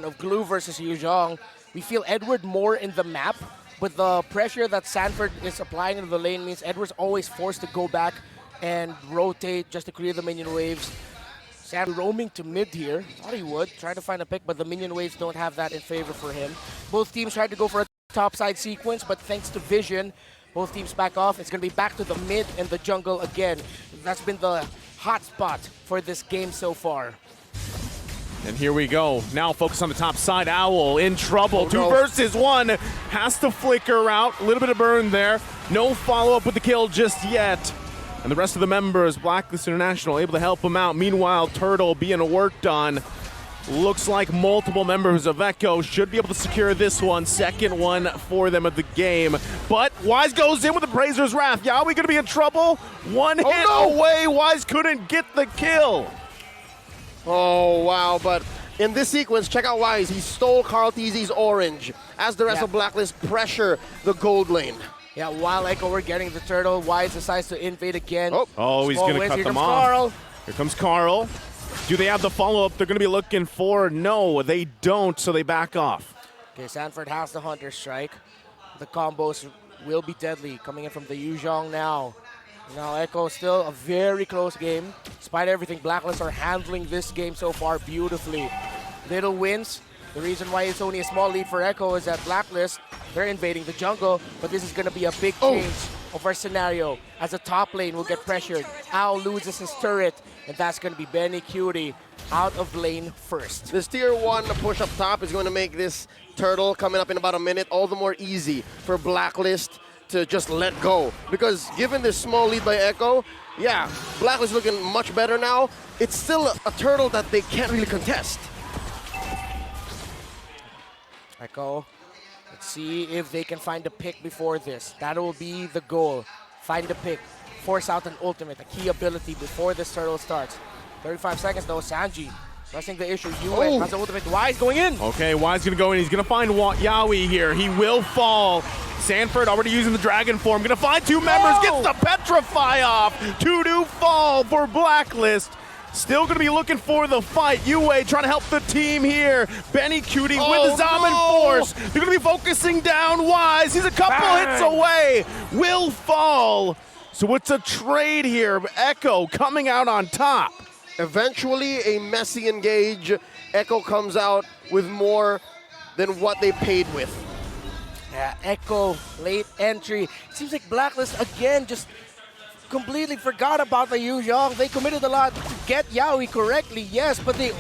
of Glue versus Yuzhong. We feel Edward more in the map, but the pressure that Sanford is applying into the lane means Edward's always forced to go back and rotate just to clear the minion waves. Sanford roaming to mid here. Thought he would. Try to find a pick, but the minion waves don't have that in favor for him. Both teams tried to go for a topside sequence, but thanks to vision, both teams back off. It's going to be back to the mid and the jungle again. That's been the hot spot for this game so far. And here we go. Now focus on the top side. Owl in trouble. Oh, 2 versus 1. Has to flicker out. A little bit of burn there. No follow-up with the kill just yet. And the rest of the members, Blacklist International, able to help him out. Meanwhile, Turtle being worked on. Looks like multiple members of Echo should be able to secure this one. Second one for them of the game. But Wise goes in with the Brazer's Wrath. Yawi going to be in trouble. One hit away. Wise couldn't get the kill. Oh, wow, but in this sequence, check out Wise. He stole Carl TZ's orange as the rest of Blacklist pressure the gold lane. Yeah, while Echo were getting the turtle, Wise decides to invade again. Oh, he's going to cut them off. Carl. Here comes Carl. Do they have the follow-up they're going to be looking for? No, they don't, so they back off. Okay, Sanford has the Hunter Strike. The combos will be deadly coming in from the Yuzhong now. Now Echo still a very close game. Despite everything, Blacklist are handling this game so far beautifully. Little wins. The reason why it's only a small lead for Echo is that Blacklist, they're invading the jungle, but this is going to be a big change of our scenario. As the top lane will get pressured, Owl loses his turret, and that's going to be Benny Cutie out of lane first. This tier 1 push up top is going to make this turtle coming up in about a minute all the more easy for Blacklist to just let go. Because given this small lead by Echo, yeah, Blacklist looking much better now. It's still a turtle that they can't really contest. Echo, let's see if they can find a pick before this. That will be the goal. Find the pick. Force out an ultimate, a key ability before this turtle starts. 35 seconds though, Sanji pressing the issue. Yue has the ultimate. Wise going in. Okay, Wise going to go in. He's going to find Yawi here. He will fall. Sanford already using the dragon form. Going to find 2 members. Gets the petrify off. 2-2 fall for Blacklist. Still going to be looking for the fight. Yue trying to help the team here. Benny Cutie with the Zaman Force. They're going to be focusing down Wise. He's a couple hits away. Will fall. So it's a trade here. Echo coming out on top. Eventually, a messy engage. Echo comes out with more than what they paid with. Yeah, Echo, late entry. Seems like Blacklist again just completely forgot about the Yuzhong. They committed a lot to get Yaoi correctly, yes, but they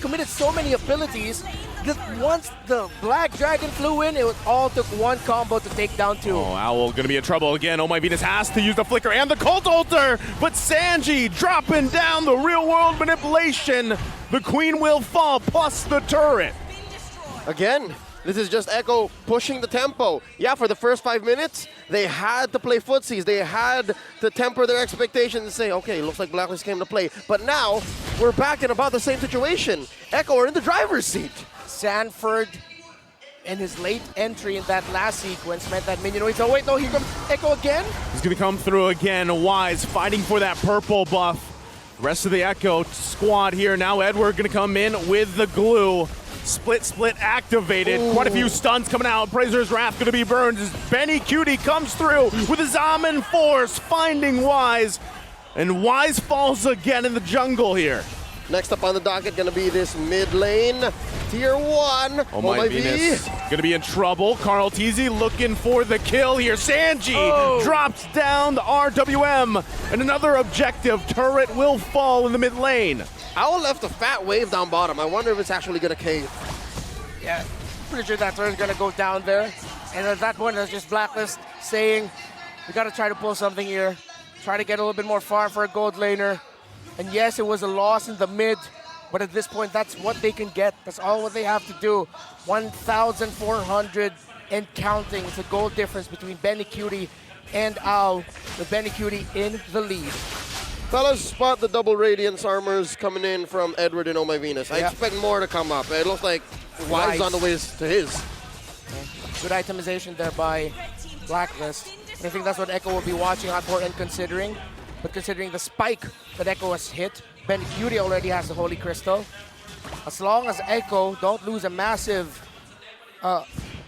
committed so many abilities that once the Black Dragon flew in, it all took one combo to take down 2. Oh, Owl gonna be in trouble again. Oh My Venus has to use the flicker and the Cult Altar, but Sanji dropping down the real world manipulation. The Queen will fall, plus the turret. Again, this is just Echo pushing the tempo. Yeah, for the first 5 minutes, they had to play footsies. They had to temper their expectations and say, okay, looks like Blacklist came to play. But now, we're back in about the same situation. Echo are in the driver's seat. Sanford and his late entry in that last sequence meant that minion waits. Oh wait, no, here comes Echo again. He's gonna come through again. Wise fighting for that purple buff. Rest of the Echo squad here. Now Edward gonna come in with the glue. Split activated. Quite a few stuns coming out. Brazer's Wrath gonna be burned as Benny Cutie comes through with his Zaman Force, finding Wise. And Wise falls again in the jungle here. Next up on the docket gonna be this mid lane. Tier 1. Oh My Venus. Gonna be in trouble. Carl TZ looking for the kill here. Sanji drops down the RWM. And another objective. Turret will fall in the mid lane. Owl left a fat wave down bottom. I wonder if it's actually gonna cave. Yeah, pretty sure that turret's gonna go down there. And at that point, it's just Blacklist saying, we gotta try to pull something here. Try to get a little bit more farm for a gold laner. And yes, it was a loss in the mid, but at this point, that's what they can get. That's all what they have to do. 1,400 and counting. It's a goal difference between Benny Cutie and Owl, with Benny Cutie in the lead. Fellas, spot the double Radiance armors coming in from Edward and Oh My Venus. I expect more to come up. It looks like Wise on the way to his. Good itemization there by Blacklist. And I think that's what Echo will be watching out for and considering. But considering the spike that Echo has hit, Ben Cutie already has the Holy Crystal. as long as Echo don't lose a massive,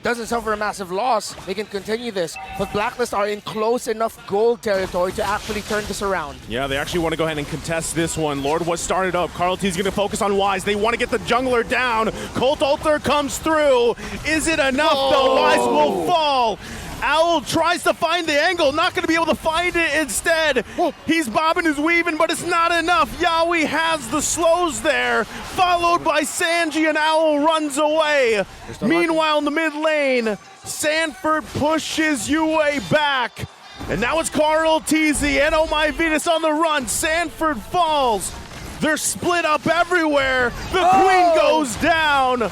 doesn't suffer a massive loss, they can continue this. But Blacklist are in close enough gold territory to actually turn this around. Yeah, they actually want to go ahead and contest this one. Lord was started up. Carl T's going to focus on Wise. They want to get the jungler down. Colt Alter comes through. Is it enough, though? Wise will fall. Owl tries to find the angle, not going to be able to find it instead. He's bobbing his weaving, but it's not enough. Yawi has the slows there, followed by Sanji, and Owl runs away. Meanwhile, in the mid lane, Sanford pushes UA back. And now it's Carl TZ and Oh My Venus on the run. Sanford falls. They're split up everywhere. The Queen goes down.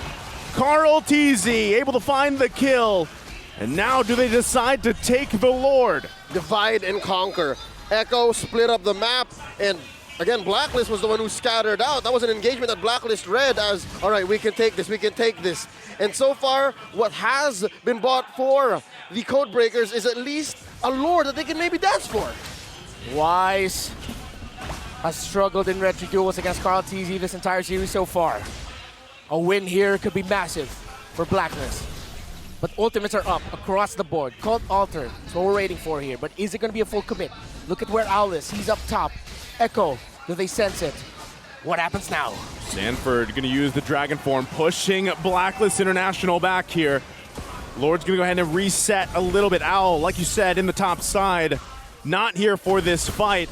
Carl TZ able to find the kill. And now do they decide to take the Lord? Divide and conquer. Echo split up the map, and again, Blacklist was the one who scattered out. That was an engagement that Blacklist read as, all right, we can take this, we can take this. And so far, what has been bought for the Codebreakers is at least a Lord that they can maybe dance for. Wise has struggled in retro duels against Carl TZ this entire series so far. A win here could be massive for Blacklist. But ultimates are up across the board. Colt Alter, that's what we're waiting for here. But is it going to be a full commit? Look at where Owl is. He's up top. Echo, do they sense it? What happens now? Sanford going to use the Dragon Form, pushing Blacklist International back here. Lord's going to go ahead and reset a little bit. Owl, like you said, in the top side, not here for this fight.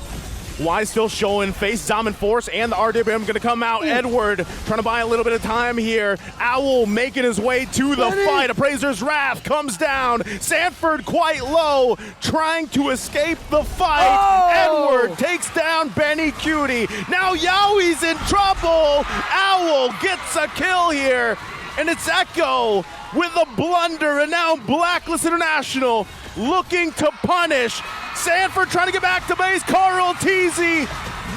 Wise still showing face. Zaman Force and the RWM going to come out. Edward trying to buy a little bit of time here. Owl making his way to the fight. Appraiser's Wrath comes down. Sanford quite low, trying to escape the fight. Edward takes down Benny Cutie. Now Yowi's in trouble. Owl gets a kill here. And it's Echo with a blunder. And now Blacklist International looking to punish. Sanford trying to get back to base. Carl TZ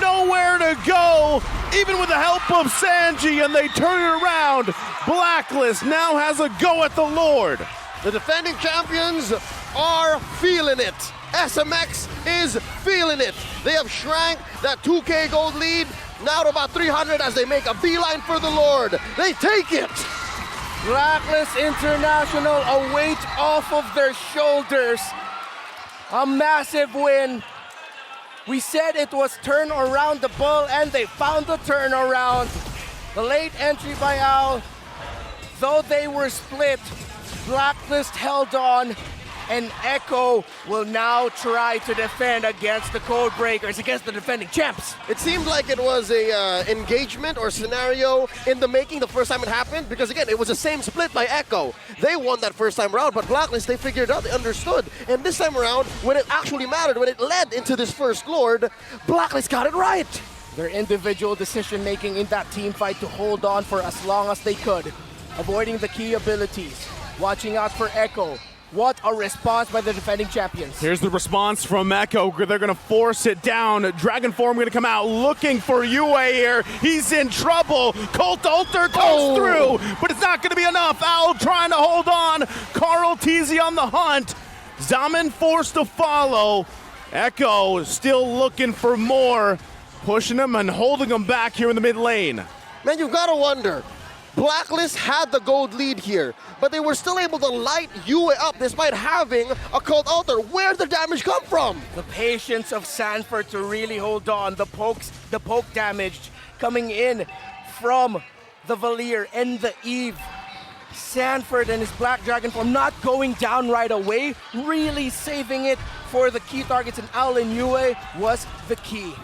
nowhere to go, even with the help of Sanji, and they turn it around. Blacklist now has a go at the Lord. The defending champions are feeling it. SMX is feeling it. They have shrank that 2K gold lead now to about 300 as they make a beeline for the Lord. They take it. Blacklist International, a weight off of their shoulders. A massive win. We said it was turn around the ball, and they found the turnaround. The late entry by Owl, though they were split, Blacklist held on, and Echo will now try to defend against the Codebreakers, against the defending champs. It seemed like it was a engagement or scenario in the making the first time it happened, because again, it was the same split by Echo. They won that first time around, but Blacklist, they figured out, they understood. And this time around, when it actually mattered, when it led into this first Lord, Blacklist got it right. Their individual decision making in that team fight to hold on for as long as they could, avoiding the key abilities, watching out for Echo. What a response by the defending champions. Here's the response from Echo. They're going to force it down. Dragon Form going to come out looking for UA here. He's in trouble. Colt Alter goes through, but it's not going to be enough. Owl trying to hold on. Carl TZ on the hunt. Zaman forced to follow. Echo still looking for more, pushing him and holding him back here in the mid lane. Man, you've got to wonder. Blacklist had the gold lead here, but they were still able to light UA up despite having a Cold Alter. Where'd the damage come from? The patience of Sanford to really hold on. The poke damage coming in from the Valier and the Eve. Sanford and his Black Dragon Form not going down right away, really saving it for the key targets, and Owl and UA was the key.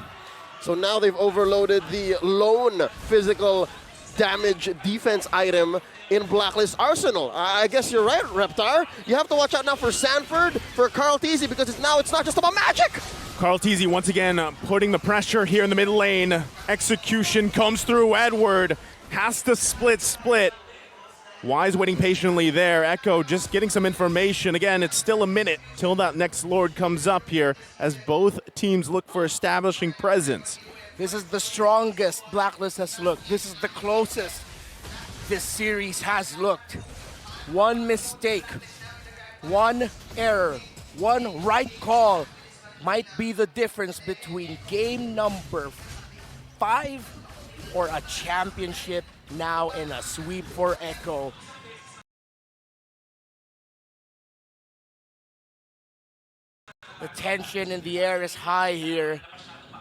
So now they've overloaded the lone physical damage defense item in Blacklist arsenal. I guess you're right, Reptar. You have to watch out now for Sanford, for Carl TZ, because it's not just about magic. Carl TZ once again putting the pressure here in the mid lane. Execution comes through. Edward has to split. Wise waiting patiently there. Echo just getting some information. Again, it's still a minute till that next Lord comes up here as both teams look for establishing presence. This is the strongest Blacklist has looked. This is the closest this series has looked. One mistake, one error, one right call might be the difference between game number 5 or a championship now in a sweep for Echo. The tension in the air is high here.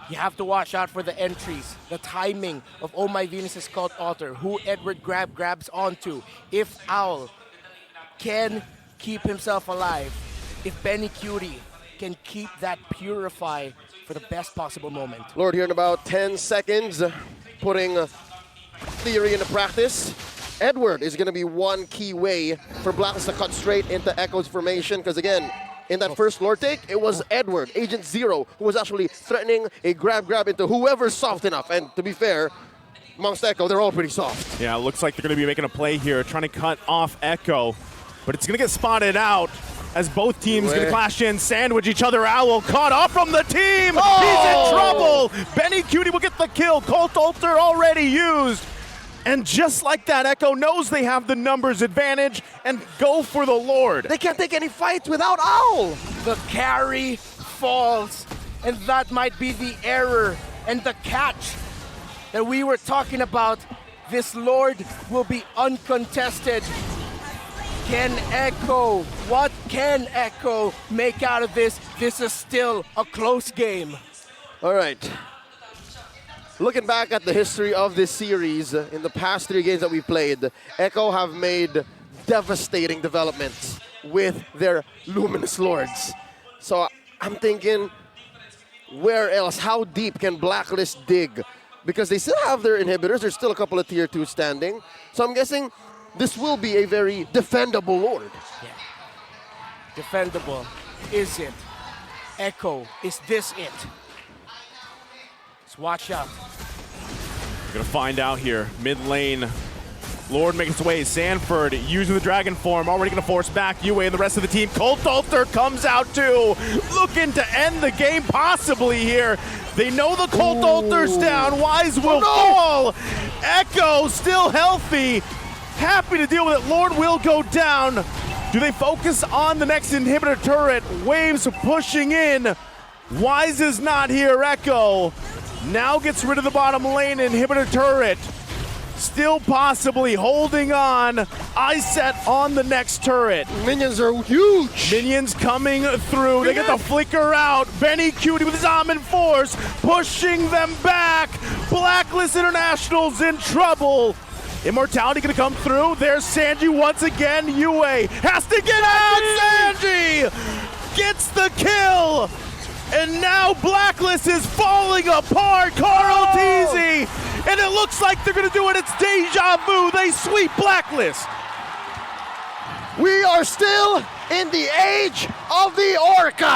You have to watch out for the entries, the timing of Oh My Venus' Cult Altar, who Edward grabs onto. If Owl can keep himself alive, if Benny Cutie can keep that Purify for the best possible moment. Lord here in about 10 seconds, putting theory into practice. Edward is going to be one key way for Blacklist to cut straight into Echo's formation, because again, in that first Lord take, it was Edward, Agent Zero, who was actually threatening a grab into whoever's soft enough. And to be fair, amongst Echo, they're all pretty soft. Yeah, it looks like they're going to be making a play here, trying to cut off Echo. But it's going to get spotted out as both teams going to clash in, sandwich each other. Owl caught off from the team. He's in trouble. Benny Cutie will get the kill. Cult Altar already used. And just like that, Echo knows they have the numbers advantage and go for the Lord. They can't take any fights without Owl. The carry falls, and that might be the error and the catch that we were talking about. This Lord will be uncontested. What can Echo make out of this? This is still a close game. All right. Looking back at the history of this series, in the past 3 games that we played, Echo have made devastating developments with their Luminous Lords. So I'm thinking, where else? How deep can Blacklist dig? Because they still have their inhibitors. There's still a couple of tier 2 standing. So I'm guessing this will be a very defendable Lord. Yeah. Defendable. Is it? Echo, is this it? Watch out. We're gonna find out here. Mid lane, Lord making his way. Sanford using the dragon form, already gonna force back UA and the rest of the team. Cult Altar comes out too, looking to end the game possibly here. They know the Cult Altar's down. Wise will fall. Echo still healthy, happy to deal with it. Lord will go down. Do they focus on the next inhibitor turret? Waves pushing in. Wise is not here. Echo now gets rid of the bottom lane inhibitor turret. Still possibly holding on. Eyes set on the next turret. Minions are huge. Minions coming through. They get the flicker out. Benny Cutie with his Almond Force pushing them back. Blacklist International's in trouble. Immortality gonna come through. There's Sanji once again. UA has to get out. Sanji gets the kill. And now Blacklist is falling apart. Carl Teasy. And it looks like they're going to do it. It's deja vu. They sweep Blacklist. We are still in the age of the Orca.